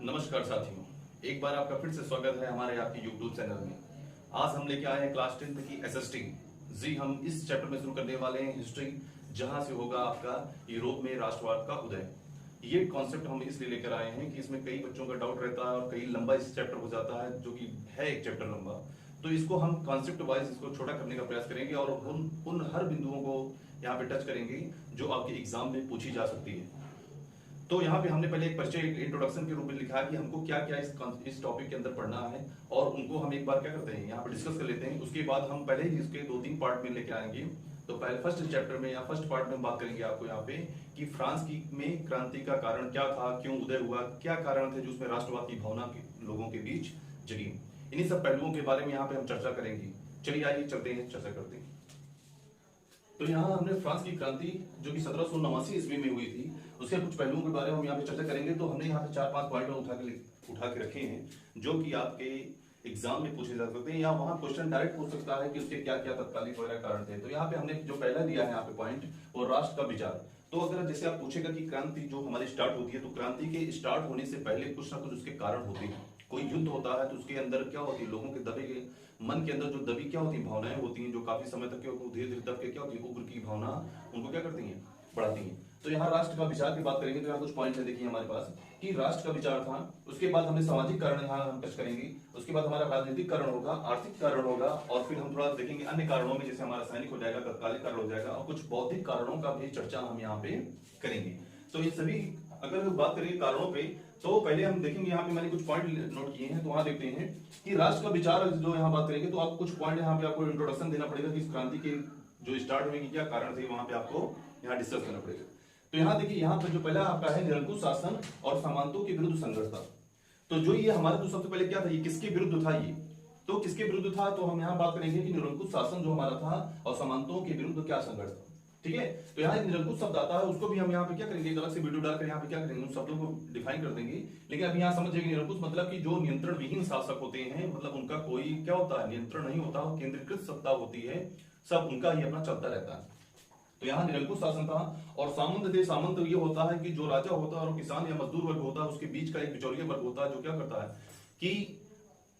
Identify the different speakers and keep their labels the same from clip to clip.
Speaker 1: नमस्कार साथियों, एक बार आपका फिर से स्वागत है हमारे आपके YouTube चैनल में। आज हम लेके आए हैं क्लास 10th की एसएसटी। जी, हम इस चैप्टर में शुरू करने वाले हैं हिस्ट्री, जहां से होगा आपका यूरोप में राष्ट्रवाद का उदय। ये कॉन्सेप्ट हम इसलिए लेकर आए हैं कि इसमें कई बच्चों का डाउट रहता है और कई लंबा इस चैप्टर हो जाता है, जो कि है एक चैप्टर लंबा। तो इसको हम कॉन्सेप्ट वाइज इसको छोटा करने का प्रयास करेंगे और उन हर बिंदुओं को यहाँ पे टच करेंगे जो आपके एग्जाम में पूछी जा सकती है। तो यहाँ पे हमने पहले एक परिचय इंट्रोडक्शन के रूप में लिखा है कि हमको क्या क्या इस टॉपिक के अंदर पढ़ना है, और उनको हम एक बार क्या करते हैं यहाँ पे डिस्कस कर लेते हैं। उसके बाद हम पहले ही इसके 2-3 पार्ट में लेके आएंगे। तो पहले फर्स्ट चैप्टर में या फर्स्ट पार्ट में बात करेंगे आपको यहाँ पे कि फ्रांस की में क्रांति का कारण क्या था, क्यों उदय हुआ, क्या कारण थे जो उसमें राष्ट्रवाद की भावना लोगों के बीच जगी। इन्हीं सब पहलुओं के बारे में यहाँ पे हम चर्चा करेंगे। चलिए आइए चलते हैं, चर्चा करते हैं। तो यहाँ हमने फ्रांस की क्रांति जो कि 1789 ईस्वी में हुई थी, उसके कुछ पहलुओं के बारे में हम यहाँ पे चर्चा करेंगे। तो हमने यहाँ पे 4-5 पॉइंट उठा के रखे हैं जो कि आपके एग्जाम में पूछे जा सकते हैं, या वहां क्वेश्चन डायरेक्ट पूछ सकता है कि उसके क्या क्या तत्कालिक वगैरह कारण थे। तो यहाँ पे हमने जो पहला दिया है यहाँ पे पॉइंट, वो राष्ट्र का विचार। तो अगर जैसे आप पूछेगा कि क्रांति जो हमारी स्टार्ट होती है, तो क्रांति के स्टार्ट होने से पहले कुछ ना कुछ उसके कारण होते हैं। कोई युद्ध होता है तो उसके अंदर क्या होती है, लोगों के दबे के मन के अंदर जो दबी क्या होती है, भावनाएं होती हैं, जो काफी समय तक धीरे धीरे दब के क्या होती है, उग्र की भावना उनको क्या करती है, बढ़ाती है। तो यहाँ राष्ट्र का विचार की बात करेंगे तो यहाँ कुछ पॉइंट है, देखिए हमारे पास कि राष्ट्र का विचार था। उसके बाद हमने सामाजिक कारण यहाँ हम टच करेंगे। उसके बाद हमारा राजनीतिक कारण होगा, आर्थिक कारण होगा, और फिर हम थोड़ा देखेंगे अन्य कारणों में, जैसे हमारा सैनिक हो जाएगा, तत्कालिक कारण हो जाएगा, और कुछ बौद्धिक कारणों का भी चर्चा हम यहाँ पे करेंगे। तो ये सभी अगर बात करेंगे कारणों पे, तो पहले हम देखेंगे यहाँ पे मैंने कुछ पॉइंट नोट किए हैं। तो वहां देखते हैं कि राष्ट्र का विचार जो यहाँ बात करेंगे, तो आप कुछ पॉइंट यहाँ पे आपको इंट्रोडक्शन देना पड़ेगा कि इस क्रांति के जो स्टार्ट होने की क्या कारण थे, वहां पे आपको यहाँ डिस्कस करना पड़ेगा। तो यहाँ देखिए, यहाँ पर जो पहला आपका है निरंकुश शासन और सामंतों के विरुद्ध संघर्ष था। तो जो ये हमारा जो सबसे पहले क्या था, ये किसके विरुद्ध था, ये तो किसके विरुद्ध था, तो हम यहाँ बात करेंगे कि निरंकुश शासन जो हमारा था और सामंतों के विरुद्ध क्या संघर्ष था। ठीक है, तो यहाँ एक निरंकुश शब्द आता है, उसको भी हम यहाँ पे क्या करेंगे, एक अलग से वीडियो डालकर यहाँ पे क्या करेंगे, उन शब्दों को डिफाइन कर देंगे। लेकिन अभी यहाँ समझ जाएंगे निरंकुश मतलब कि जो नियंत्रण विहीन शासक होते हैं, मतलब उनका कोई क्या होता है, नियंत्रण नहीं होता, केंद्रीकृत सत्ता होती है, सब उनका ही अपना चलता रहता है। तो यहाँ निरंकुश शासन था। और सामंत थे, सामंत ये होता है कि जो राजा होता है और किसान या मजदूर वर्ग होता है, उसके बीच का एक बिचौलिया वर्ग होता है, जो क्या करता है कि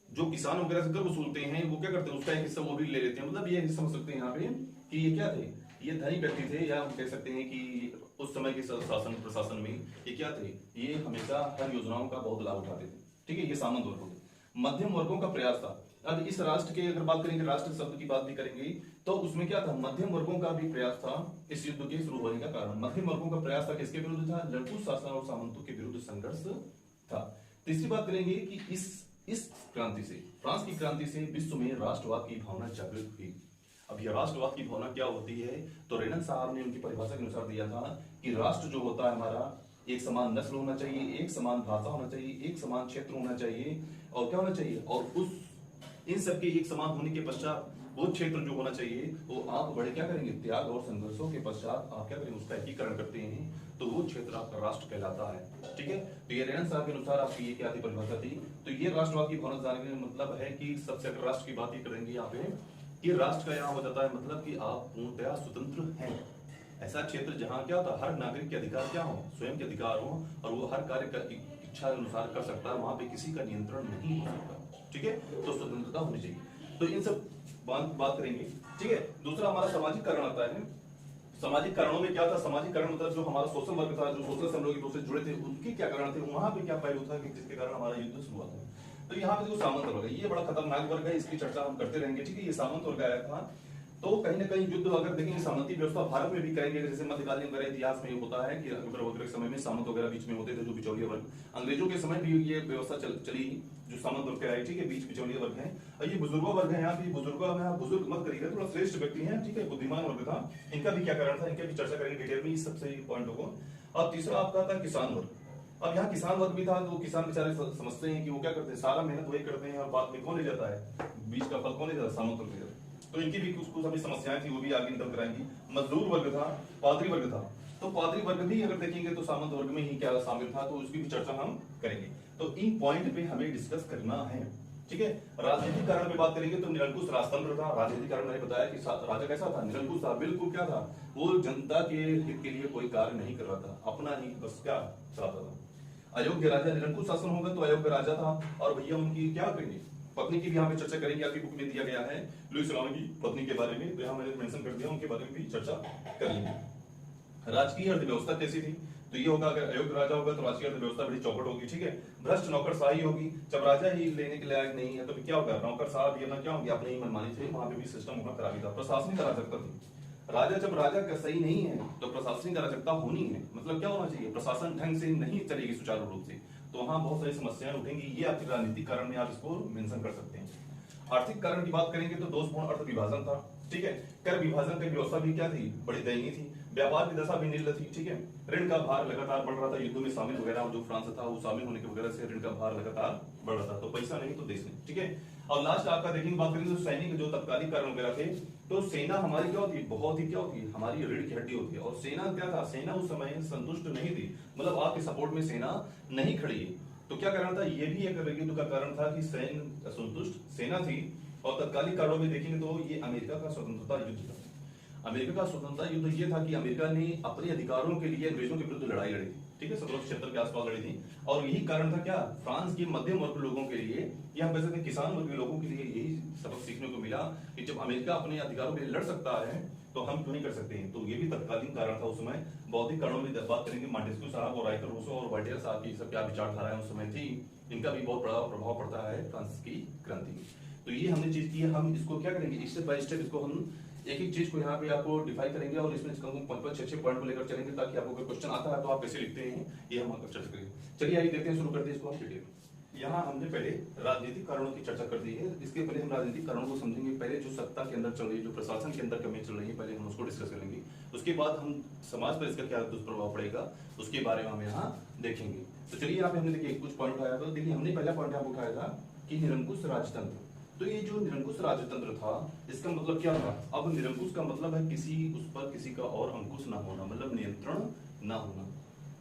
Speaker 1: जो किसान वगैरह से कर वसूलते हैं, वो क्या करते हैं, उसका एक हिस्सा वो भी ले लेते हैं। मतलब ये समझ सकते हैं यहाँ पे कि ये क्या थे, ये धनी व्यक्ति थे, या हम कह सकते हैं कि उस समय के शासन प्रशासन में ये क्या थे, ये हमेशा हर योजनाओं का बहुत लाभ उठाते थे। ठीक है, ये सामंत वर्ग होते। मध्यम वर्गों का प्रयास था। अब इस राष्ट्र के अगर बात करेंगे, राष्ट्र शब्द की बात भी करेंगे, तो उसमें क्या था, मध्यम वर्गों का भी प्रयास था इस युद्ध के शुरू होने का कारण। मध्यम वर्गों का प्रयास था किसके विरुद्ध था, निरंकुश शासन और सामंतों के विरुद्ध संघर्ष था। तीसरी बात करेंगे कि इस क्रांति से, फ्रांस की क्रांति से विश्व में राष्ट्रवाद की भावना जागृत हुई। अब यह राष्ट्रवाद की भावना क्या होती है, तो रेनन साहब ने उनकी परिभाषा के अनुसार दिया था कि राष्ट्र जो होता है हमारा, एक समान नस्ल होना चाहिए, एक समान भाषा होना चाहिए, एक समान क्षेत्र होना चाहिए, और क्या होना चाहिए, और उस इन सबके एक समान होने के पश्चात वो क्षेत्र जो होना चाहिए, वो आप बड़े क्या करेंगे, त्याग और संघर्षों के पश्चात आप क्या करेंगे, उसका एकीकरण करते हैं, तो वो क्षेत्र आपका राष्ट्र कहलाता है। ठीक है, तो ये रेनन साहब के अनुसार आपकी ये क्या थी, परिभाषा थी। तो ये राष्ट्रवाद की भावना जानने का मतलब है कि सबसे अगर राष्ट्र की बात ही करेंगे यहाँ पे, कि राष्ट्र का यहाँ हो जाता है मतलब कि आप पूर्णतया स्वतंत्र हैं। ऐसा क्षेत्र जहाँ क्या होता है, हर नागरिक के अधिकार क्या हो, स्वयं के अधिकार हो, और वो हर कार्य का इच्छा अनुसार कर सकता है, वहां पे किसी का नियंत्रण नहीं हो सकता। ठीक है, तो स्वतंत्रता होनी चाहिए। तो इन सब बात करेंगे। ठीक है, दूसरा हमारा सामाजिक कारण आता है। सामाजिक कारणों में क्या था, सामाजिक कारण मतलब जो हमारा सोशल वर्ग था, जो सोशल से हम लोग एक दूसरे से जुड़े थे, उनके क्या कारण थे, वहां पे क्या पहलू था कि जिसके कारण हमारा युद्ध शुरू हुआ था। तो यहाँ पे जो सामंत वर्ग है, ये बड़ा खतरनाक वर्ग है, इसकी चर्चा हम करते रहेंगे। ठीक है, ये सामंत वर्ग आया था। तो कहीं ना कहीं युद्ध अगर देखेंगे, सामंती व्यवस्था भारत में भी करेंगे, जैसे मध्यकालीन वगैरह इतिहास में होता है कि अकबर के समय में सामंत वगैरह बीच में होते थे, जो बिचौलिया वर्ग। अंग्रेजों के समय भी ये व्यवस्था चली, जो सामंत वर्ग है, ठीक है, बीच बिचौलिया वर्ग है। और ये बुजुर्गों वर्ग है, यहाँ पे बुजुर्गों में बुजुर्ग मत करिएगा, थोड़ा श्रेष्ठ व्यक्ति है, ठीक है, बुद्धिमान वर्ग था। इनका भी क्या कारण था, इनका भी चर्चा करेंगे डिटेल में इस सबसे पॉइंटों को। और तीसरा आपका था किसान वर्ग। अब यहाँ किसान वर्ग भी था, तो किसान बेचारे समझते हैं कि वो क्या करते हैं, सारा मेहनत वही करते हैं, और बाद में कौन ले जाता है, बीच का फल कौन ले जाता है, सामंत वर्ग ले जाता है। तो इनकी भी कुछ अभी समस्याएं थी, वो भी आगे निकल कराएंगी। मजदूर वर्ग था, पादरी वर्ग था। तो पादरी वर्ग भी अगर देखेंगे तो सामंत वर्ग में ही क्या शामिल था, तो उसकी भी चर्चा हम करेंगे। तो इन पॉइंट पे हमें डिस्कस करना है। ठीक है, राजनीतिक कारण पे बात करेंगे तो निरंकुश राजतंत्र था। राजनीतिक कारण मैंने बताया कि राजा कैसा था, निरंकुश था, बिल्कुल क्या था, वो जनता के हित के लिए कोई कार्य नहीं कर रहा था, अपना ही बस क्या चाहता था। अयोग्य राजा निरंकुश शासन होगा तो अयोग्य राजा था। और भैया उनकी क्या करेंगे, पत्नी की भी यहाँ पे चर्चा करेंगे। आपकी बुक में दिया गया है लुई सोलाना की पत्नी के बारे में, तो यहाँ मैंने मेंशन कर दिया, उनके बारे में भी चर्चा कर लेंगे। राजकीय अर्थव्यवस्था कैसी थी, तो ये होगा अगर अयोग्य राजा होगा तो राजकीय अर्थव्यवस्था बड़ी चौपट होगी, ठीक है। भ्रष्ट नौकरशाही होगी, जब राजा ही लेने के लायक नहीं है तो क्या होगा, नौकरशाह भी अपना क्या होगी, अपने ही मनमानी से, वहां पे भी सिस्टम होगा खराबी था। प्रशासनिक अराजकता थी, राजा जब राजा का सही नहीं है तो प्रशासनिक अराजकता होनी है, मतलब क्या होना चाहिए, प्रशासन ढंग से नहीं चलेगी सुचारू रूप से, तो वहां बहुत सारी समस्याएं उठेंगी। ये आपके राजनीतिक कारण में आप इसको मेंशन कर सकते हैं। आर्थिक कारण की बात करेंगे तो दोषपूर्ण अर्थ विभाजन था, ठीक है। कर विभाजन की व्यवस्था भी क्या थी, बड़ी दयनीय थी। व्यापार की दशा भी निम्न थी, ठीक है। ऋण का भार लगातार बढ़ रहा था, युद्धों में शामिल वगैरह जो फ्रांस था वो शामिल होने की वजह से ऋण का भार लगातार बढ़ रहा था, तो पैसा नहीं तो देश नहीं, ठीक है। और लास्ट आपका देखेंगे, बात करेंगे तो सैनिक जो तत्कालीन कारण वगैरह थे, तो सेना हमारी क्या होती है, बहुत ही क्या होती है, हमारी रीढ़ की हड्डी होती है। और सेना क्या था, सेना उस समय संतुष्ट नहीं थी, मतलब आपके सपोर्ट में सेना नहीं खड़ी है, तो क्या कारण था, ये भी एक युद्ध का कारण था कि सैन्य असंतुष्ट सेना थी। और तत्कालीन कारणों में देखेंगे तो ये अमेरिका का स्वतंत्रता युद्ध था। अमेरिका का स्वतंत्रता युद्ध ये था कि अमेरिका ने अपने अधिकारों के लिए अंग्रेजों के विरुद्ध लड़ाई लड़ी थी, ठीक है, 1776 के आसपास लड़ी थी। और यही कारण था क्या, फ्रांस के मध्यम वर्ग लोगों के लिए या हम कह सकते हैं किसान वर्ग के लोगों के लिए यही सबक सीखने को मिला कि जब अमेरिका अपने अधिकारों के लिए लड़ सकता है तो हम क्यों नहीं कर सकते हैं। तो ये भी तत्कालीन कारण था उस समय। बौद्धिक कारणों में बात करेंगे, मॉन्टेस्क्यू साहब और राइटर रूसो और वोल्टेयर साहब की सब क्या विचारधाराएं उस समय थी, इनका भी बहुत बड़ा प्रभाव पड़ता है फ्रांस की क्रांति में। तो ये हमने चीज की है, हम इसको क्या करेंगे, स्टेप बाय स्टेप इसको हम एक एक चीज को यहाँ पे आपको डिफाइन करेंगे और इसमें 5-6 पॉइंट को लेकर चलेंगे ताकि आपको कोई क्वेश्चन आता है तो आप कैसे लिखते हैं ये हम चर्चा करेंगे। चलिए आइए देखते हैं, शुरू करते हैं इसको हम डिटेल। यहाँ हमने पहले राजनीतिक कारणों की चर्चा कर दी है, इसके पहले हम राजनीतिक कारणों को समझेंगे। पहले जो सत्ता के अंदर चल रही है, जो प्रशासन के अंदर कमियां चल रही है, पहले हम उसको डिस्कस करेंगे। उसके बाद हम समाज पर इसका क्या दुष्प्रभाव पड़ेगा उसके बारे में हम यहाँ देखेंगे। तो चलिए यहाँ पे हमने देखिए कुछ पॉइंट उठाया था। देखिए हमने पहला पॉइंट यहाँ उठाया था कि निरंकुश राजतंत्र। तो ये जो निरंकुश राजतंत्र था इसका मतलब क्या था, अब निरंकुश का मतलब है किसी उस पर किसी का और अंकुश ना होना, मतलब नियंत्रण ना होना।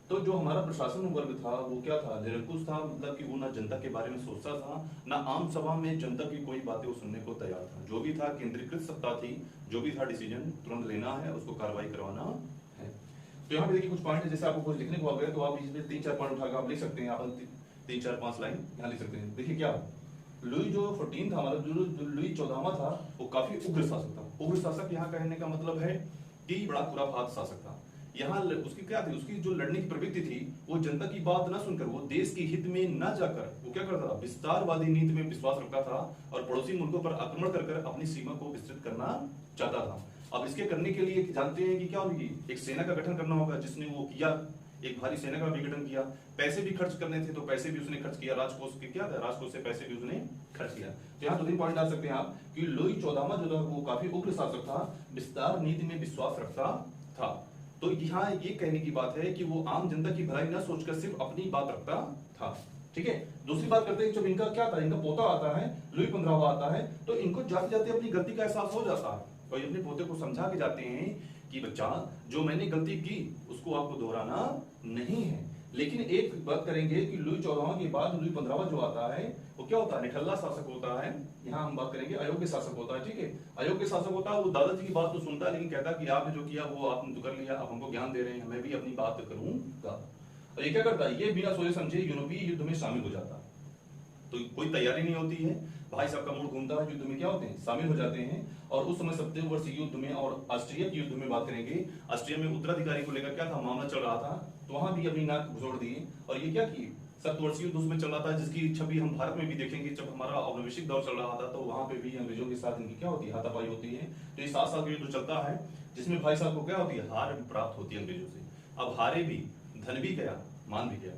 Speaker 1: तो जो हमारा प्रशासन वर्ग था वो क्या था, निरंकुश था, मतलब कि वो ना जनता के बारे में सोचता था, ना आम सभा में जनता की कोई बातें वो सुनने को तैयार था। जो भी था केंद्रीकृत सत्ता थी, जो भी था डिसीजन तुरंत लेना है, उसको कार्रवाई करवाना है। तो यहाँ पे देखिए कुछ पॉइंट है, जैसे आपको कुछ लिखने को आ गया तो आप इसमें 3-4 पॉइंट उठाकर आप लिख सकते हैं, आप 3-4-5 लाइन यहाँ लिख सकते हैं। देखिए क्या लुई जो 14 था, मतलब जो लुई 14वां था वो काफी उग्र शासक था। उग्र शासक यहाँ कहने का मतलब है कि बड़ा खुराफात शासक था। यहाँ उसकी क्या थी, उसकी जो लड़ने की प्रवृत्ति थी वो जनता की बात ना सुनकर, वो देश के हित में न जाकर वो क्या करता था, विस्तारवादी नीति में विश्वास रखता था और पड़ोसी मुल्कों पर आक्रमण कर अपनी सीमा को विस्तृत करना चाहता था। अब इसके करने के लिए जानते हैं कि क्या होगी, एक सेना का गठन करना होगा, जिसने वो किया, एक भारी सेना का भी गठन किया। पैसे भी खर्च करने थे तो पैसे भी उसने खर्च किया, राजकोष के क्या था, राजकोष से पैसे भी उसने खर्च किया। तो यहाँ 2-3 पॉइंट डाल सकते हैं आप कि लुई 14वां जो था वो काफी उग्र शासक था, विस्तार नीति में विश्वास रखता था। तो यहाँ ये कहने की बात है कि वो आम जनता की भलाई न सोचकर सिर्फ अपनी बात रखता था, ठीक है। दूसरी बात करते हैं, जब इनका क्या था, इनका पोता आता है, लुई 15वां आता है, तो इनको जाते जाते अपनी गलती का एहसास हो जाता है और ये अपने पोते को समझा के जाते हैं कि बच्चा जो मैंने गलती की उसको आपको दोहराना नहीं है। लेकिन एक बात करेंगे कि लुई 14वां के बाद लुई 15वां जो आता है वो क्या होता है, निठल्ला शासक होता है। यहाँ हम बात करेंगे अयोग्य शासक होता है, ठीक है। अयोग्य शासक होता है, वो दादाजी की बात तो सुनता है लेकिन कहता है कि आपने जो किया वो आपने तो कर लिया, अब हमको ज्ञान दे रहे हैं, मैं भी अपनी बात करूंगा। और ये क्या करता है, ये बिना सोचे समझे यूरोपीय युद्ध में शामिल हो जाता है। तो कोई तैयारी नहीं होती है, भाई साहब का मूड घूमता है, युद्ध में क्या होते हैं, शामिल हो जाते हैं। और उस समय 70 वर्षीय युद्ध में और ऑस्ट्रिया के युद्ध में बात करेंगे, ऑस्ट्रिया में उत्तराधिकारी को लेकर क्या था, मामला चल रहा था, तो वहां भी अपनी नाक घुसोड़ दिए। और ये क्या की 70 वर्षीय युद्ध उसमें चल रहा था, जिसकी छवि हम भारत में भी देखेंगे। जब हमारा औपनिवेशिक दौर चल रहा था तो वहां पे भी अंग्रेजों के साथ इनकी क्या होती है, हाथापाई होती है। तो ये 7 साल का युद्ध चलता है जिसमें भाई साहब को क्या होती है, हार प्राप्त होती है अंग्रेजों से। अब हारे भी, धन भी गया, मान भी गया,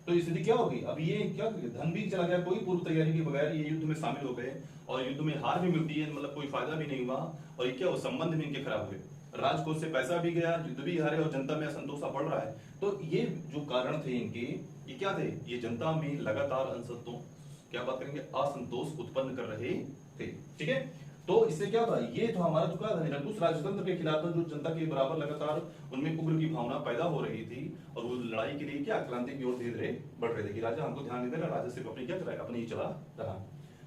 Speaker 1: तो स्थिति क्या होगी, अब ये क्या, धन भी चला गया, कोई पूर्व तैयारी के बगैर ये युद्ध में शामिल हो गए और युद्ध में हार भी मिलती है, मतलब कोई फायदा भी नहीं हुआ। और ये क्या हो, संबंध भी इनके खराब हुए, राजकोष से पैसा भी गया, युद्ध भी हारे और जनता में असंतोष बढ़ रहा है। तो ये जो कारण थे इनके, ये क्या थे, ये जनता में लगातार असंतोष, क्या बात करेंगे, असंतोष उत्पन्न कर रहे थे, ठीक है। तो इससे क्या था, ये तो हमारा जो क्या था, निरंकुश राजतंत्र के खिलाफ जो जनता के बराबर लगातार उनमें उग्र की भावना पैदा हो रही थी और वो लड़ाई के लिए क्या, क्रांति की ओर धीरे धीरे बढ़ रहे थे कि राजा हमको ध्यान नहीं दे रहा, राजा सिर्फ अपनी क्या कराएगा, अपनी ही चला रहा।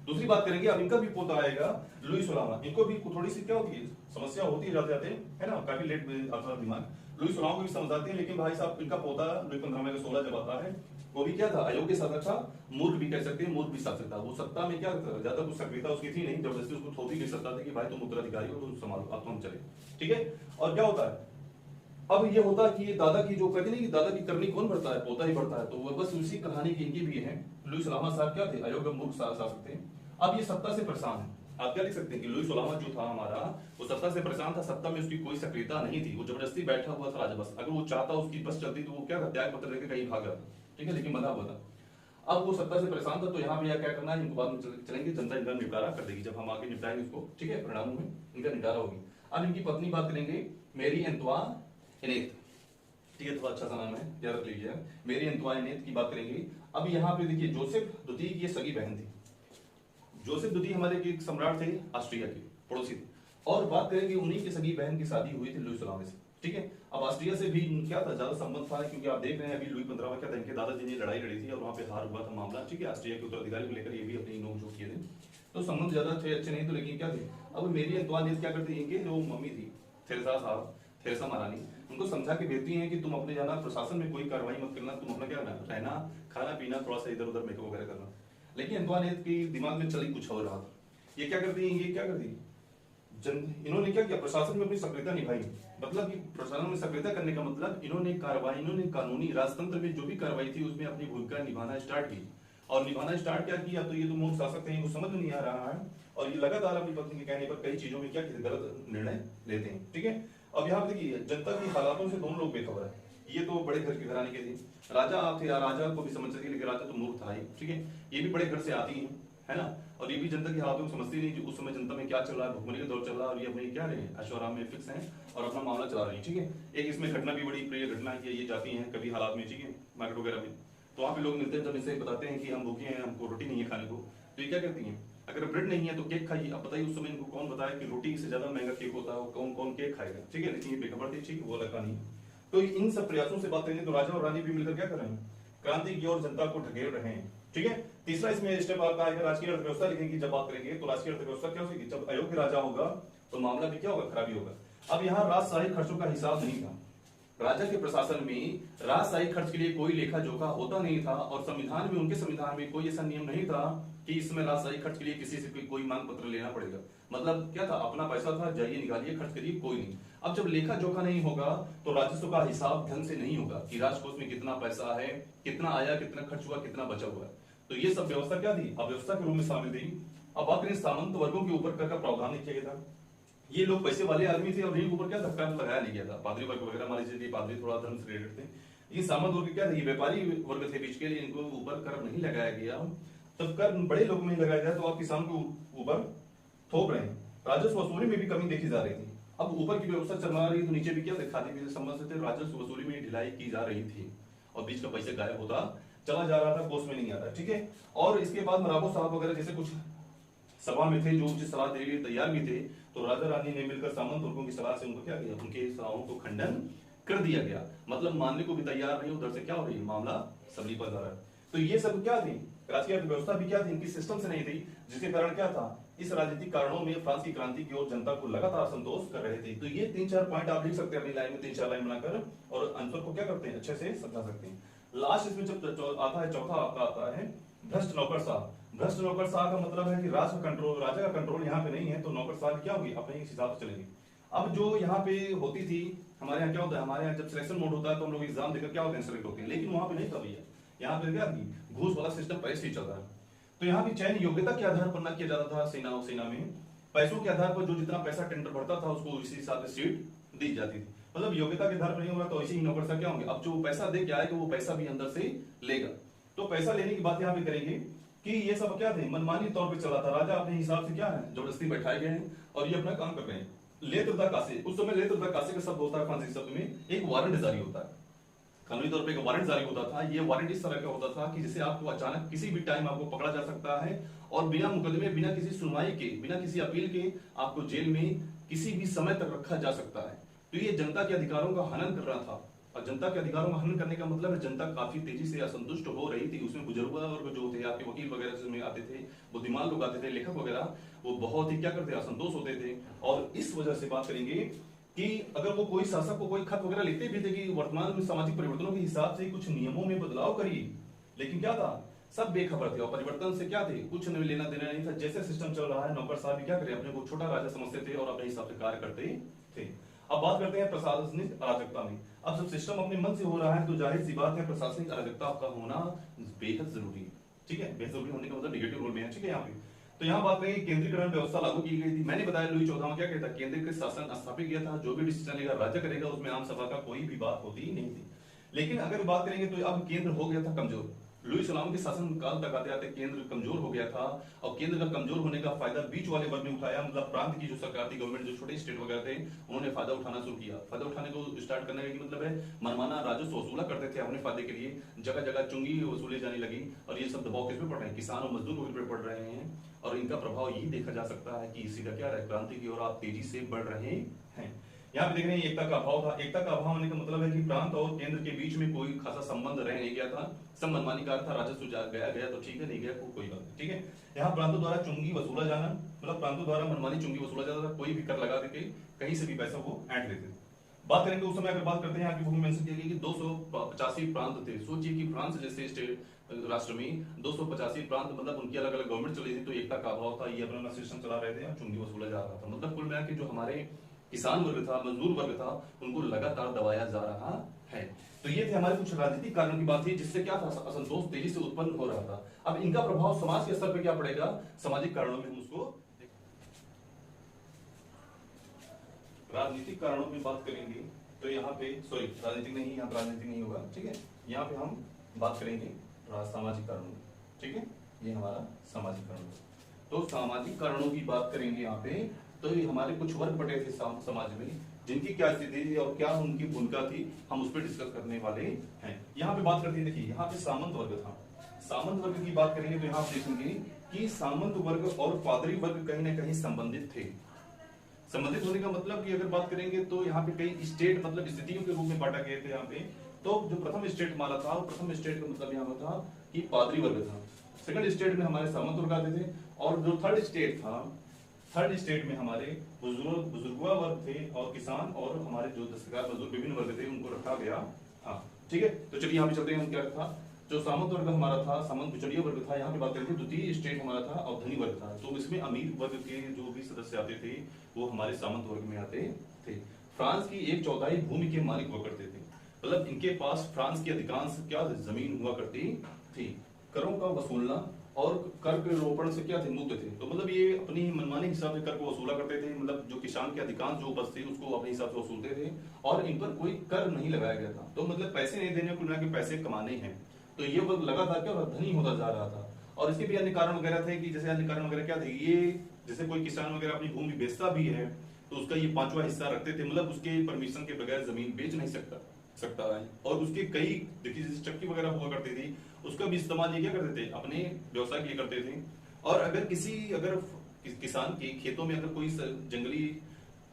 Speaker 1: दूसरी बात करेंगे, अब इनका भी पोता आएगा लुई 16वां, इनको भी थोड़ी सी क्या होती है, समस्या होती है, जाते जाते है ना, काफी लेट आता दिमाग। लुई 16वां को भी समझ आते हैं, लेकिन भाई साहब इनका पोता लुई 15वां का 16 जब आता है वो भी क्या था, अयोग्य शासक था, मूर्ख भी कह सकते हैं, मूर्ख भी शासक था। वो सत्ता में क्या था, ज्यादा कुछ सक्रियता उसकी थी नहीं, जबरदस्ती उसको थोपी गई सत्ता थी कि भाई तुम उत्तराधिकारी हो, तुम संभालो, अब तुम चले। ठीक है, और क्या होता है, अब ये होता है कि ये दादा की जो कहते नहीं कि दादा की करनी कौन बढ़ता है, पोता ही बढ़ता है। तो वो बस उसी कहानी की इनकी भी है। लुईस सुलामा साहब क्या थे, अयोग्य मूर्ख शासक थे। अब ये सत्ता से परेशान है। आप क्या लिख सकते हैं कि लुईस सुलामा जो था हमारा, वो सत्ता से परेशान था, सत्ता में उसकी कोई सक्रियता नहीं थी, वो जबरदस्ती बैठा हुआ था राजा बस। अगर वो चाहता उसकी बस चलती तो वो क्या था, त्याग पत्र लेकर कहीं भाग जाता। ठीक है, लेकिन बंधा हुआ था। अब वो सत्ता से परेशान था, तो यहाँ पे क्या करना है, इनको बाद में चलेंगे, जनता इनका निपटारा कर देगी जब हम आगे निपटाएंगे इसको। ठीक है, परिणामों में इनका निपटारा होगी। अब इनकी पत्नी बात करेंगे, मेरी एंतोइनेट। ठीक है, थोड़ा अच्छा सा नाम है, याद रख लीजिए, मेरी एंतोइनेट की बात करेंगे। अब यहाँ पे देखिए, जोसेफ द्वितीय की सगी बहन थी। जोसेफ द्वितीय हमारे एक सम्राट थे, ऑस्ट्रिया के पड़ोसी थे, और बात करेंगे उन्हीं की सगी बहन की शादी हुई थी लुईस सुलामा से। ठीक है, अब ऑस्ट्रिया से भी क्या था, ज्यादा संबंध था, क्योंकि आप देख रहे हैं अभी लुई 15वां क्या था, इनके दादाजी ने लड़ाई लड़ी थी और वहां पे हार हुआ था मामला। ठीक है, ऑस्ट्रिया के उत्तराधिकारी को लेकर ये भी अपनी नोक-झोंक किए थे, तो संबंध ज्यादा थे, अच्छे नहीं तो, लेकिन क्या थे। अब मेरी एंतोइनेट क्या करती है, इनके जो मम्मी थी थेरेसा साहब, थेरेसा महारानी, उनको समझा के भेजती हैं कि तुम अपने जाना प्रशासन में कोई कार्रवाई मत करना, तुम अपना क्या रहना, खाना पीना, थोड़ा सा इधर उधर मेकअप वगैरह करना। लेकिन एंतोइनेट के दिमाग में चली कुछ और रहा था। ये क्या करती है, ये क्या करती, इन्होंने क्या किया, प्रशासन में अपनी सक्रियता निभाई। मतलब कि प्रशासन में सक्रियता करने का मतलब इन्होंने कार्रवाई, इन्होंने कानूनी राजतंत्र में जो भी कार्रवाई थी उसमें अपनी भूमिका निभाना स्टार्ट की। और निभाना स्टार्ट क्या किया, तो ये तो मूर्ख शासक थे, इनको समझ में नहीं आ रहा है, और ये लगातार अपनी पत्नी के कहने पर कई चीजों में क्या गलत निर्णय लेते हैं। ठीक है, अब यहाँ पे देखिए, जनता की हालातों से दोनों लोग बेखबर है। ये तो बड़े घर के घराने के थे, राजा आप थे, राजा को भी समझ सके, लेकिन राजा तो मूर्ख था ही। ठीक है, ये भी बड़े घर से आती है ना, और ये भी जनता की हालातों को समझती नहीं, उस समय जनता में क्या चल रहा है, भुखमरी का दौर चल रहा है, और ये अपने क्या रहे, ऐशोआराम में फिक्स हैं और अपना मामला चला रही है। ठीक है, एक इसमें घटना भी बड़ी प्रिय घटना है कि ये जाती हैं कभी हालात में, ठीक है, मार्केट वगैरह में, तो वहाँ पे लोग मिलते हैं, जब इनसे बताते हैं कि हम भूखे हैं, हमको रोटी नहीं है खाने को, तो ये क्या करती हैं, अगर ब्रेड नहीं है तो केक खाइए। अब बताइए उस समय इनको कौन बताया कि रोटी से ज्यादा महंगा केक होता है, कौन कौन केक खाएगा। ठीक है, लेकिन ये बेखबर थी, ठीक है, वो लगा नहीं। तो इन सब प्रयासों से बात करेंगे तो राजा और रानी भी मिलकर क्या कर रहे हैं, क्रांति की ओर जनता को ढकेल रहे हैं। ठीक है, तीसरा इसमें स्टेप आपका आएगा राजकीय अर्थव्यवस्था लिखेंगे। जब बात करेंगे तो राजकीय अर्थव्यवस्था क्या होगी, जब अयोग्य राजा होगा तो मामला भी क्या होगा, खराबी होगा। अब यहाँ राजशाही खर्चों का हिसाब नहीं था, राजा के प्रशासन में राजशाही खर्च के लिए कोई लेखा जोखा होता नहीं था, और संविधान में, उनके संविधान में कोई ऐसा नियम नहीं था कि इसमें राजशाही खर्च के लिए किसी से कोई मांग पत्र लेना पड़ेगा। मतलब क्या था, अपना पैसा था, जाइए निकालिए, खर्च करिए, कोई नहीं। अब जब लेखा जोखा नहीं होगा तो राजस्व का हिसाब ढंग से नहीं होगा कि राजकोष में कितना पैसा है, कितना आया, कितना खर्च हुआ, कितना बचा हुआ है। तो ये सब व्यवस्था क्या थी, अव्यवस्था के रूप में शामिल थी। अब बात करें सामंत वर्गों के ऊपर कर का प्रावधान नहीं किया गया था। ये लोग पैसे वाले आदमी थे और इनके ऊपर क्या धक्का लगाया नहीं गया था। पादरी वर्ग वगैरह, मान लीजिए पादरी थोड़ा धर्म से रिलेटेड थे। ये सामंत वर्ग क्या थे, ये व्यापारी वर्ग थे, बीच के लिए इनको ऊपर कर नहीं लगाया गया। तब कर बड़े लोगों में लगाया जाए तो आप किसान के ऊपर थोप रहे हैं। राजस्व वसूली में भी कमी देखी जा रही थी। अब ऊपर की व्यवस्था चल रही तो नीचे भी क्या खाद्य पीने संबंध से राजस्व वसूली में ढिलाई की जा रही थी और बीच का पैसा गायब होता चला जा रहा था, कोष में नहीं आ रहा। ठीक है, और इसके बाद मराबो साहब वगैरह जैसे कुछ सभा में थे जो उनकी सलाह देने के लिए तैयार भी थे, तो राजा रानी ने मिलकर सामंत वर्गों की सलाह से उनको क्या किया, उनके सलाहों को खंडन कर दिया गया। मतलब मानने को भी तैयार नहीं, उधर से क्या हो रही है, मामला सबली पर जा रहा है। तो ये सब क्या थी, राजकीय अर्थव्यवस्था भी क्या थी, इनकी सिस्टम से नहीं थी, जिसके कारण क्या था, इस राजनीतिक कारणों में फ्रांस की क्रांति की ओर जनता को लगातार संतोष कर रहे थे। तो ये 3-4 पॉइंट आप लिख सकते हैं अपनी लाइन में, 3-4 लाइन बनाकर, और आंसर को क्या करते हैं, अच्छे से समझा सकते हैं। लास्ट इसमें जब आता है, चौथा आपका आता है भ्रष्ट नौकरशाह। भ्रष्ट नौकरशाह का मतलब है कि राजा का कंट्रोल यहाँ पे नहीं है, तो नौकरशाह क्या होगी, अपने हिसाब से चलेंगे। अब जो यहाँ पे होती थी, हमारे यहाँ क्या होता है, हमारे यहाँ जब सिलेक्शन मोड होता है तो हम लोग एग्जाम देकर क्या होते हैं, सेलेक्ट होते हैं, लेकिन वहां पे नहीं था भैया। यहाँ पे क्या घूस वाला सिस्टम पहले से ही चल रहा है। तो यहाँ पे चयन योग्यता के आधार पर ना किया जाता था, सेना में पैसों के आधार पर जो जितना पैसा टेंडर बढ़ता था उसको उसी हिसाब से सीट दी जाती थी। मतलब योग्यता के आधार पर नहीं होगा तो ऐसे ही नौकरशाह क्या होंगे। अब जो पैसा दे के आएगा वो पैसा भी अंदर से लेगा। तो पैसा लेने की बात यहाँ पे करेंगे कि ये सब क्या थे, मनमानी तौर पे चला था। राजा अपने हिसाब से क्या है, जबरदस्ती बैठाए गए हैं और ये अपना काम कर रहे हैं। लेत्रदा कासे, उस समय लेत्रदा कासे का शब्द होता है फांसी शब्द में, एक वारंट जारी होता है, कानूनी तौर पे एक वारंट जारी होता था। ये वारंट इस तरह का होता था कि जिसे आपको अचानक किसी भी टाइम आपको पकड़ा जा सकता है और बिना मुकदमे, बिना किसी सुनवाई के, बिना किसी अपील के आपको जेल में किसी भी समय तक रखा जा सकता है। तो ये जनता के अधिकारों का हनन कर रहा था, और जनता के अधिकारों का हनन करने का मतलब है जनता काफी तेजी से असंतुष्ट हो रही थी। उसमें बुजुर्ग वर्ग जो थे, आपके वकील वगैरह जिसमें आते थे, बुद्धिमान लोग आते थे, लेखक वगैरह, वो बहुत ही क्या करते, असंतोष होते थे। और इस वजह से बात करेंगे कि अगर वो कोई शासक को कोई खत वगैरह लिखते भी थे कि वर्तमान में सामाजिक परिवर्तनों के हिसाब से कुछ नियमों में बदलाव करिए, लेकिन क्या था, सब बेखबर थे और परिवर्तन से क्या थे, कुछ नहीं लेना देना नहीं था। जैसे सिस्टम चल रहा है, नौकरशाह भी क्या करे, अपने को छोटा राजा समझते थे और अपने हिसाब से कार्य करते थे। अब बात करते हैं प्रशासनिक अराजकता में। अब जब सिस्टम अपने मन से हो रहा है तो जाहिर सी बात है प्रशासनिक अराजकता का होना बेहद जरूरी है। ठीक है, बेहद जरूरी होने का मतलब निगेटिव रोल में है। ठीक है, यहाँ पे तो यहाँ बात करेंगे केंद्रीकरण व्यवस्था लागू की गई थी। मैंने बताया लुई 14वां क्या कहता, केंद्र के शासन स्थापित किया था, जो भी डिसीजन लेगा राज्य करेगा, उसमें आम सभा का कोई भी बात होती ही नहीं थी। लेकिन अगर बात करेंगे तो अब केंद्र हो गया था कमजोर। लुई सलाम के शासन काल तक आते आते केंद्र कमजोर हो गया था और केंद्र का कमजोर होने का फायदा बीच वाले वर्ग ने उठाया। मतलब प्रांत की जो सरकार थी, गवर्नमेंट, जो छोटे स्टेट वगैरह थे, उन्होंने फायदा उठाना शुरू किया। फायदा उठाने को स्टार्ट करने का मतलब है मनमाना राजस्व वसूला करते थे अपने फायदे के लिए। जगह जगह चुंगी वसूले जाने लगी और ये सब दबाव किस पे पड़ रहे हैं, किसान और मजदूर पे पड़ रहे हैं। और इनका प्रभाव यही देखा जा सकता है कि इसी का क्या है, क्रांति की ओर आप तेजी से बढ़ रहे हैं। यहाँ पे देख रहे हैं एकता का अभाव था। एकता का अभाव होने का मतलब है कि प्रांत और केंद्र के बीच में कोई खासा संबंध रह नहीं गया था। सब मनमानी कार्य था, राजस्व गया तो ठीक है, नहीं गया कोई बात नहीं। ठीक है, यहाँ प्रांतों द्वारा चुंगी वसूला जाना, मतलब प्रांतों द्वारा मनमानी चुंगी वसूला जाता था। कोई भी कर लगा देते, कहीं से भी पैसा वो ऐंठ लेते। बात करेंगे उस समय, अगर बात करते हैं यहाँ की बुक में मेंशन किया गया कि 285 प्रांत थे। सोचिए कि फ्रांस जैसे स्टेट राष्ट्र में 285 प्रांत, मतलब उनकी अलग अलग गवर्नमेंट चली थी, तो एकता का अभाव था। ये अपना सिस्टम चला रहे थे और चुंगी वसूला जा रहा था। मतलब कुल मिला के जो हमारे किसान वर्ग था, मजदूर वर्ग था, उनको लगातार दबाया जा रहा है। तो ये थे हमारे कुछ राजनीतिक कारणों की बात थी, जिससे क्या था, असंतोष तेजी से उत्पन्न हो रहा था। अब इनका प्रभाव समाज के स्तर पर क्या पड़ेगा, सामाजिक कारणों में हम उसको राजनीतिक कारणों में बात करेंगे। तो यहाँ पे सॉरी राजनीतिक नहीं, यहाँ राजनीतिक नहीं होगा। ठीक है, यहाँ पे हम बात करेंगे सामाजिक कारणों। ठीक है, ये हमारा सामाजिक कारण। तो सामाजिक कारणों की बात करेंगे यहाँ पे। तो ये हमारे कुछ वर्ग बटे थे समाज में, जिनकी क्या स्थिति थी और क्या उनकी भूमिका थी, हम उस पर डिस्कस करने वाले हैं। यहाँ पे बात करते हैं, देखिए यहाँ पे सामंत वर्ग था। सामंत वर्ग की बात करेंगे तो यहाँ आप देखेंगे कि सामंत वर्ग और पादरी वर्ग कहीं ना कहीं संबंधित थे। संबंधित होने का मतलब कि अगर बात करेंगे तो यहाँ पे कई स्टेट, मतलब स्थितियों के रूप में बांटा गए थे यहाँ पे। तो जो प्रथम स्टेट माला था, प्रथम स्टेट का मतलब यहाँ था कि पादरी वर्ग था। सेकंड स्टेट में हमारे सामंत वर्ग आते थे और जो थर्ड स्टेट था, थर्ड स्टेट में हमारे बुजुर्गवा वर्ग थे और किसान और हमारे जो दस्तकार मजदूर विभिन्न वर्ग थे, उनको रखा गया था। ठीक है, तो चलिए यहाँ पे चलते हैं। क्या था, जो सामंत वर्ग हमारा था, सामंत बिचौलिया वर्ग था। यहाँ पे बात करेंगे द्वितीय स्टेट हमारा था और धनी वर्ग था। तो इसमें अमीर वर्ग के जो भी सदस्य आते थे वो हमारे सामंत वर्ग में आते थे। फ्रांस की 1/4 भूमि के मालिक हुआ करते थे, मतलब इनके पास फ्रांस की अधिकांश क्या जमीन हुआ करती थी। करों का वसूलना और कर के रोपण से क्या थे, मुक्त थे। तो मतलब ये अपनी मनमानी हिसाब से कर को वसूला करते थे। मतलब जो किसान के अधिकांश जो उपज थी उसको अपने हिसाब से वसूलते थे और इन पर कोई कर नहीं लगाया गया था। तो मतलब पैसे नहीं देने को, के पैसे कमाने हैं। तो ये वर्ग लगातार क्या धनी होता जा रहा था। और इसके भी अन्य कारण वगैरह थे कि जैसे अन्य कारण वगैरह क्या थे, ये जैसे कोई किसान वगैरह अपनी भूमि बेचता भी है तो उसका ये 5वां हिस्सा रखते थे। मतलब उसके परमिशन के बगैर जमीन बेच नहीं सकता है। और उसके कई, देखिए जैसे चक्की वगैरह हुआ करती थी, उसका भी इस्तेमाल ये क्या करते थे, अपने व्यवसाय के लिए करते थे। और अगर किसान के खेतों में अगर कोई जंगली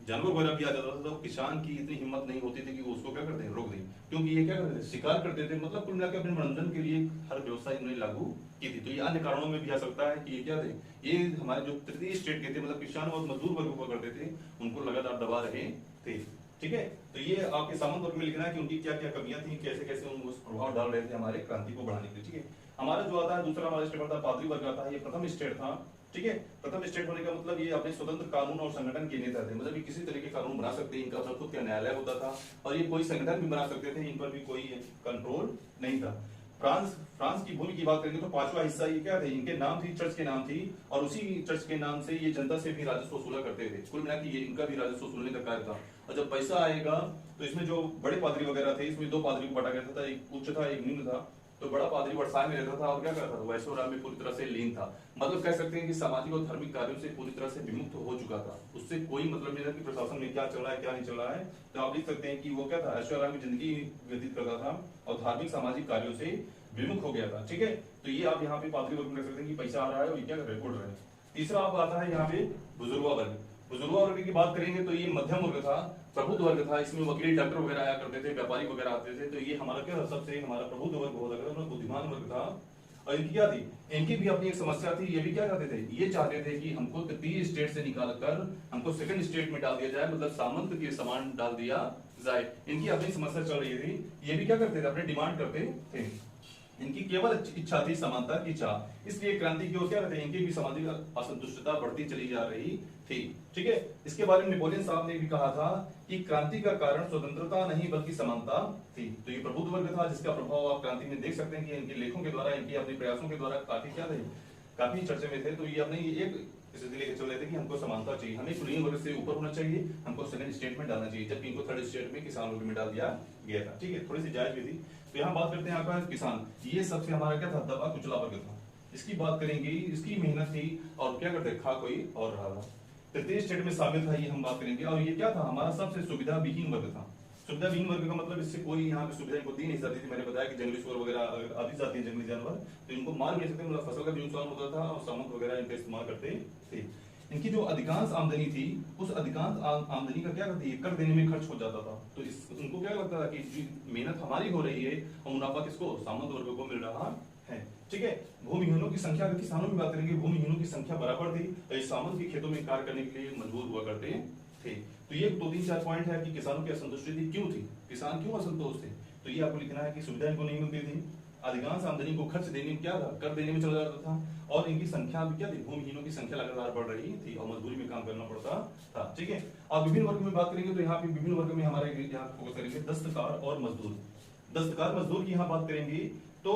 Speaker 1: जानवर वगैरह भी आ जाता था तो किसान की इतनी हिम्मत नहीं होती थी कि वो उसको क्या करते हैं, रोक दें, क्योंकि ये क्या करते थे, शिकार करते थे। मतलब कुल मिलाकर अपने मनोरंजन के लिए हर व्यवसाय इन्होंने लागू की थी। तो ये अन्य कारणों में भी आ सकता है कि ये क्या थे, ये हमारे जो तृतीय स्टेट के थे, मतलब किसान और मजदूर वर्ग हुआ करते थे, उनको लगातार दबा रहे थे। ठीक है, तो ये आपके सामंत वर्ग में लिखना है कि उनकी क्या क्या कमियां थी, कैसे कैसे उन प्रभाव डाल रहे थे हमारे क्रांति को बढ़ाने के लिए। ठीक है, हमारा जो आता है दूसरा हमारा स्टेट था पादरी वर्ग आता है। ये प्रथम स्टेट था। ठीक है, प्रथम स्टेट होने का मतलब ये अपने स्वतंत्र कानून और संगठन के नेता थे। मतलब ये किसी तरह के कानून बना सकते, इनका अपना खुद का न्यायालय होता था और ये कोई संगठन भी बना सकते थे, इन पर भी कोई कंट्रोल नहीं था। फ्रांस की भूमि की बात करेंगे तो 5वां हिस्सा ये क्या थे, इनके नाम थी, चर्च के नाम थी और उसी चर्च के नाम से ये जनता से भी राजस्व वसूला करते थे। कुल मिला के ये इनका भी राजस्व वसूलने का कार्य था। और जब पैसा आएगा तो इसमें जो बड़े पादरी वगैरह थे, इसमें 2 पादरी को बांटा गया था, एक उच्च था एक निम्न था। तो बड़ा पादरी वर्षाय में रहता था और क्या करता था, वैश्वराम में पूरी तरह से लीन था। मतलब कह सकते हैं कि सामाजिक और धार्मिक कार्यों से पूरी तरह से विमुक्त हो चुका था। उससे कोई मतलब नहीं था कि प्रशासन में क्या चल रहा है क्या नहीं चल रहा है। तो आप लिख सकते हैं कि वो क्या था, ऐश्वर्या में जिंदगी व्यतीत करता था और धार्मिक सामाजिक कार्यों से विमुख हो गया था। ठीक है, तो ये आप यहाँ पे पादरी वर्ग में कह सकते हैं कि पैसा आ रहा है और ये क्या कर रहे हैं, उड़ रहे हैं। तीसरा आप आता है यहाँ पे बुजुर्गवा वर्ग। बुजुर्गवा वर्ग की बात करेंगे तो ये मध्यम वर्ग था, प्रबुद्ध वर्ग था। इसमें वकील डॉक्टर वगैरह आया करते थे, व्यापारी वगैरह आते थे। तो ये हमारा क्या सबसे हमारा प्रबुद्ध वर्ग होता था, बुद्धिमान वर्ग था। और इनकी क्या थी, इनकी भी अपनी एक समस्या थी। ये भी क्या चाहते थे, ये चाहते थे कि हमको तृतीय स्टेट से निकाल कर हमको सेकंड स्टेट में डाल दिया जाए, मतलब सामंत के समान डाल दिया जाए। इनकी अपनी समस्या चल रही थी। ये भी क्या करते थे, अपने डिमांड करते थे। इनकी केवल इच्छा थी समानता की चाह, इसलिए क्रांति की ओर क्या रहते हैं, इनकी भी सामाजिक असंतुष्टता बढ़ती चली जा रही थी। ठीक है, इसके बारे में नेपोलियन साहब ने भी कहा था कि क्रांति का कारण स्वतंत्रता नहीं बल्कि समानता थी। तो ये प्रबुद्ध वर्ग था जिसका प्रभाव आप क्रांति में देख सकते हैं कि इनके लेखों के द्वारा, इनके अपने प्रयासों के द्वारा काफी क्या थे, काफी चर्चे में थे। तो ये अपने एक स्थिति लेके चल रहे थे कि हमको समानता चाहिए, हमें कुलीन वर्ग से ऊपर होना चाहिए, हमको सेकंड स्टेट में डालना चाहिए, जबकि इनको थर्ड स्टेट में किसान वर्ग में डाल दिया गया था। ठीक है, थोड़ी सी जायज भी थी। तो यहाँ बात करते हैं आपका किसान, ये सबसे हमारा क्या था, दबा कुचला वर्ग था। इसकी बात करेंगे, इसकी मेहनत थी और क्या करते, खा कोई और रहा था, तृतीय स्टेट में शामिल था, ये हम बात करेंगे। और ये क्या था, हमारा सबसे सुविधा विहीन वर्ग था। सुविधा विहीन वर्ग का मतलब इससे कोई यहाँ पे सुविधा इनको दी नहीं जाती थी। मैंने बताया कि जंगली सुअर वगैरह अगर आदि जाती है, जंगली जानवर, तो इनको मार नहीं सकते, मतलब फसल का भी नुकसान होता था और सामंत वगैरह इनका इस्तेमाल करते थे। इनकी जो अधिकांश आमदनी थी, उस अधिकांश आमदनी का क्या करती है, कर देने में खर्च हो जाता था। तो उनको क्या लगता था कि मेहनत हमारी हो रही है और मुनाफा किसको, सामंत वर्ग को मिल रहा है। ठीक है, भूमिहीनों की संख्या, अगर किसानों की बात करेंगे, भूमिहीनों की संख्या बराबर थी, तो सामंत के खेतों में कार्य करने के लिए मजबूर हुआ करते थे। तो ये 2-3-4 पॉइंट है कि किसानों की असंतुष्टि थी, क्यों थी, किसान क्यों असंतोष थे। तो ये आपको लिखना है कि सुविधा इनको नहीं मिलती थी, अधिकांश आमदनी को खर्च देने में क्या था, कर देने में चला जाता था, और इनकी संख्या भी क्या थी, भूमिहीनों की संख्या लगातार बढ़ रही थी और मजबूरी में काम करना पड़ता था। ठीक है, अब विभिन्न वर्ग में बात करेंगे तो यहाँ पे विभिन्न वर्ग में हमारे यहाँ फोकस करेंगे दस्तकार और मजदूर। दस्तकार मजदूर की यहाँ बात करेंगे तो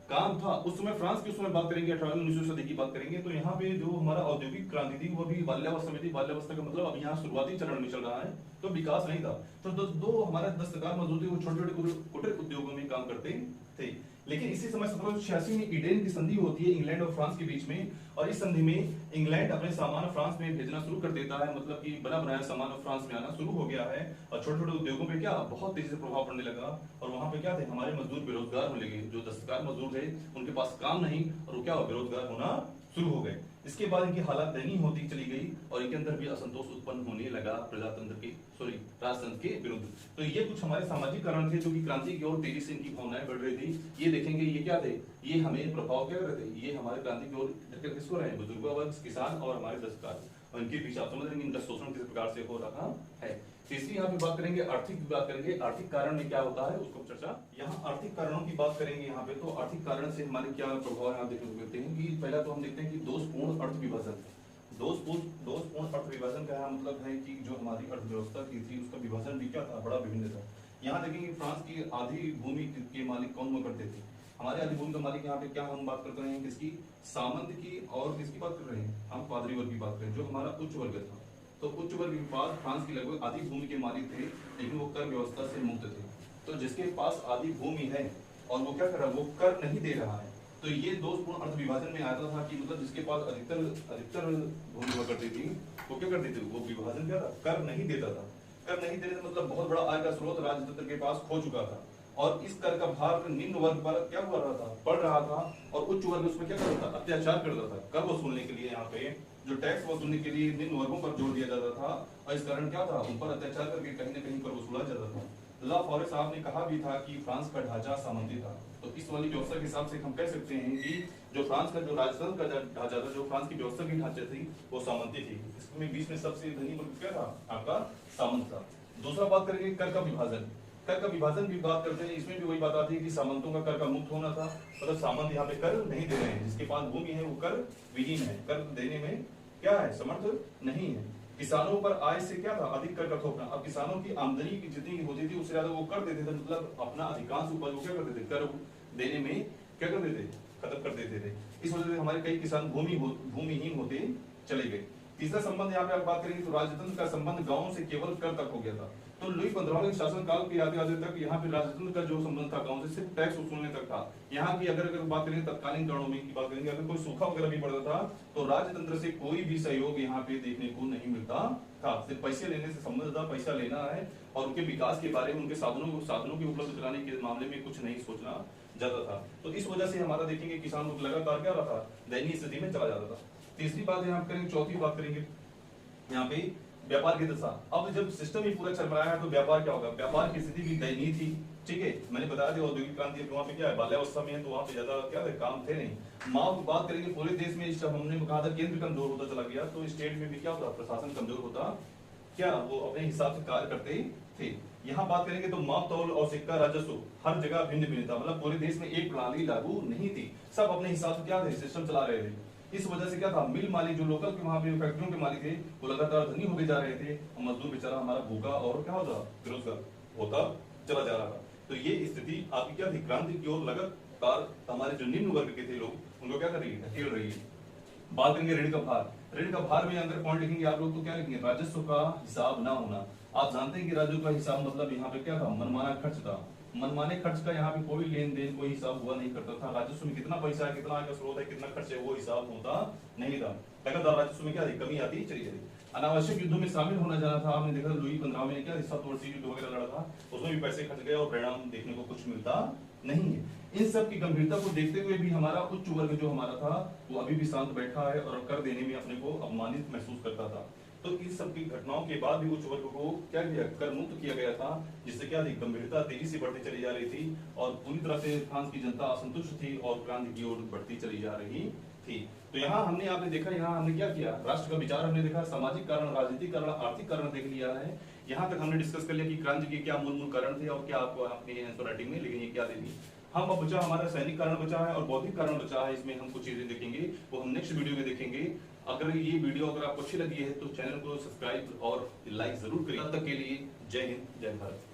Speaker 1: काम था उस समय फ्रांस की, उस समय बात करेंगे 18वीं-19वीं सदी की बात करेंगे तो यहाँ पे जो हमारा औद्योगिक क्रांति थी वो भी बाल्यावस्था में थी। बाल्यावस्था का मतलब अब यहाँ शुरुआती चरण में चल रहा है, तो विकास नहीं था। तो दो हमारे दस्तकार मजदूर थे, वो छोटे छोटे कुटीर उद्योगों में काम करते थे। लेकिन इसी समय 1786 में ईडेन की संधि होती है इंग्लैंड और फ्रांस के बीच में, और इस संधि में इंग्लैंड अपने सामान फ्रांस में भेजना शुरू कर देता है, मतलब कि बना बनाया सामान फ्रांस में आना शुरू हो गया है, और छोटे छोटे उद्योगों पे क्या बहुत तेजी से प्रभाव पड़ने लगा। और वहां पे क्या थे, हमारे मजदूर बेरोजगार होने लगे, जो दस्तकार मजदूर थे उनके पास काम नहीं, और वो क्या बेरोजगार होना शुरू हो गए। इसके बाद इनकी हालत दयनीय होती चली गई और इनके अंदर भी असंतोष उत्पन्न होने लगा प्रजातंत्र के राजतंत्र के विरुद्ध। तो ये कुछ हमारे सामाजिक कारण थे जो कि क्रांति की ओर तेजी से इनकी भावनाएं बढ़ रही थी। ये देखेंगे ये क्या थे, ये हमें प्रभाव क्या कर रहे थे, ये हमारे क्रांति की ओर धकेल किसको रहे, बुजुर्ग वर्ग, किसान और हमारे दस्तकार, और इनके पीछे आप समझ रहे हैं इनका शोषण किस प्रकार से हो रहा है। तीसरी यहाँ पे बात करेंगे आर्थिक की बात करेंगे, आर्थिक कारण में क्या होता है उसको चर्चा। यहाँ आर्थिक कारणों की बात करेंगे यहाँ पे, तो आर्थिक कारण से हमारे क्या प्रभाव यहाँ देखने को मिलते हैं कि पहला तो हम देखते हैं कि दोषपूर्ण अर्थ विभाजन। दोषपूर्ण अर्थ विभाजन का मतलब है कि जो हमारी अर्थव्यवस्था की थी उसका विभाजन भी क्या था, बड़ा विभिन्न था। यहाँ देखेंगे फ्रांस की आधी भूमि के मालिक कौन हुआ करते थे, हमारे आधी भूमि का मालिक यहाँ पे क्या हम बात कर रहे हैं, किसकी, सामंत की, और किसकी बात कर रहे हैं, हम पादरी वर्ग की बात करें, जो हमारा उच्च वर्ग था। तो उच्च वर्ग के पास फ्रांस की लगभग आधी भूमि के मालिक थे, लेकिन वो कर व्यवस्था से मुक्त थे। तो जिसके पास आधी भूमि है और वो क्या कर रहा है, वो कर नहीं दे रहा है, तो ये दोषपूर्ण अर्थ विभाजन में आता था कि मतलब जिसके पास अधिकतर भूमि हुआ करती थी वो क्या करती थी, वो विभाजन क्या था, कर नहीं देता था। कर नहीं देने का मतलब बहुत बड़ा आय का स्रोत राजतंत्र के पास खो चुका था, और इस कर का भार निम्न वर्ग पर क्या हुआ रहा था, पड़ रहा था, और उच्च वर्ग उसमें क्या करता था, अत्याचार करता था। कर वसूलने के लिए यहाँ पे जो टैक्स वसूलने के लिए निम्न वर्गों पर जोर दिया जाता था, और इस कारण क्या था, उन पर अत्याचार करके कहीं न कहीं कर वसूला जाता था। ला फॉरे साहब ने कहा भी था कि फ्रांस का ढांचा सामंती था। तो इस वाली व्यवस्था के हिसाब से हम कह सकते हैं कि जो फ्रांस का जो राजतंत्र का ढांचा था, जो फ्रांस की व्यवस्था की ढांचा थी, वो सामंती थी। इसमें बीच में सबसे धनी वर्ग क्या था, आपका सामंत था। दूसरा बात करेंगे कर का विभाजन। कर का विभाजन की बात करते हैं, इसमें भी वही बात आती है कि सामंतों का कर का मुक्त होना था, मतलब सामंत यहाँ पे कर नहीं दे रहे हैं, जिसके पास भूमि है वो कर विहीन है, कर देने में क्या है, समर्थ नहीं है। किसानों पर आय से क्या था, अधिक कर का थोपना। अब किसानों की आमदनी की जितनी होती थी उससे ज्यादा वो कर देते थे, मतलब अपना अधिकांश उपज वो क्या करते थे, कर देने में क्या कर देते, खत्म कर देते थे। इस वजह से हमारे कई किसान भूमिहीन होते चले गए। तीसरा संबंध यहाँ पे आप बात करेंगे तो राजतंत्र का संबंध गांव से केवल कर तक हो गया था। तो लुई 15वें के शासन काल के आते आते तक यहाँ पे राजतंत्र का जो संबंध था गांव से सिर्फ टैक्स वसूलने तक था। यहाँ की अगर बात करेंगे तत्कालीन कारणों में की बात करेंगे, अगर कोई सूखा वगैरह भी पड़ता था तो राजतंत्र से कोई भी सहयोग यहाँ पे देखने को नहीं मिलता था। सिर्फ पैसे लेने से संबंध था, पैसा लेना है, और उनके विकास के बारे में, उनके साधनों की उपलब्ध कराने के मामले में कुछ नहीं सोचना जाता था। तो इस वजह से हमारा देखेंगे किसान लोग लगातार क्या रहा था, दयनीय स्थिति में चला जाता था। तीसरी बात यहाँ करेंगे, चौथी बात करेंगे यहाँ पे व्यापार की दशा। अब जब सिस्टम ही पूरा चल रहा है तो व्यापार क्या होगा, व्यापार की स्थिति भी दयनीय थी। ठीक है, मैंने बताया था औद्योगिक क्रांति वहाँ पे क्या है, बाल्यावस्था में है, तो वहाँ पे ज्यादा क्या है, काम थे नहीं। माओ की बात करेंगे, पूरे देश में जब हमने कहा था केंद्र कमजोर होता चला गया, तो स्टेट में भी क्या होता, प्रशासन कमजोर होता, क्या वो अपने हिसाब से कार्य करते थे। यहाँ बात करेंगे तो माप तौल और सिक्का राजस्व हर जगह भिन्न भिन्न था, मतलब पूरे देश में एक प्रणाली लागू नहीं थी, सब अपने हिसाब से क्या थे सिस्टम चला रहे थे। इस वजह से क्या था, मिल मालिक जो लोकल के वहां पे फैक्ट्रियों के मालिक थे वो लगातार धनी होते जा रहे थे, और मजदूर बेचारा हमारा भूखा और क्या होता बेरोजगार होता चला जा रहा था। तो ये स्थिति आपकी क्या थी, क्रांति की ओर लगातार हमारे जो निम्न वर्ग के थे लोग उनको क्या कर रही है, ढकेल रही है। बात करेंगे ऋण का भार। ऋण का भार में अगर पॉइंट लिखेंगे आप लोग तो क्या लिखेंगे, राजस्व का हिसाब ना होना। आप जानते हैं कि राजस्व का हिसाब मतलब यहाँ पे क्या था, मनमाना खर्च था। मनमाने खर्च का यहाँ पे कोई लेन देन कोई हिसाब हुआ नहीं करता था। राजस्व में कितना पैसा है, कितना आय स्रोत है, कितना खर्च है, वो हिसाब होता नहीं था। लगातार राजस्व में क्या थी, कमी आती चली जाती। अनावश्यक युद्धों में शामिल होना जाना था। आपने देखा लुई 15 में क्या 7 वर्षीय युद्ध वगैरह लड़ा था, उसमें भी पैसे खर्च गए और परिणाम देखने को कुछ मिलता नहीं है। इन सब की गंभीरता को देखते हुए भी हमारा उच्च वर्ग जो हमारा था वो अभी भी शांत बैठा है और कर देने में अपने को अपमानित महसूस करता था। तो इस सब की घटनाओं के बाद भी उच्च वर्ग को क्या किया, कर मुक्त किया गया था, जिससे क्या थी, गंभीरता तेजी से बढ़ती चली जा रही थी और पूरी तरह से फ्रांस की जनता असंतुष्ट थी और क्रांति की ओर बढ़ती चली जा रही थी। तो यहाँ हमने आपने देखा, यहाँ हमने क्या किया, राष्ट्र का विचार हमने देखा, सामाजिक कारण, राजनीतिक कारण, आर्थिक कारण देख लिया है। यहाँ तक हमने डिस्कस कर लिया कि क्रांति के क्या मूल कारण थे और क्या आपको अपनी आंसर राइटिंग में लिखेंगे क्या देंगे। हम अब बचा हमारा सैनिक कारण बचा है और बौद्धिक कारण बचा है, इसमें हम कुछ चीजें देखेंगे वो हम नेक्स्ट वीडियो में देखेंगे। अगर ये वीडियो अगर आपको अच्छी लगी है तो चैनल को सब्सक्राइब और लाइक जरूर करिए। तब तक के लिए जय हिंद जय भारत।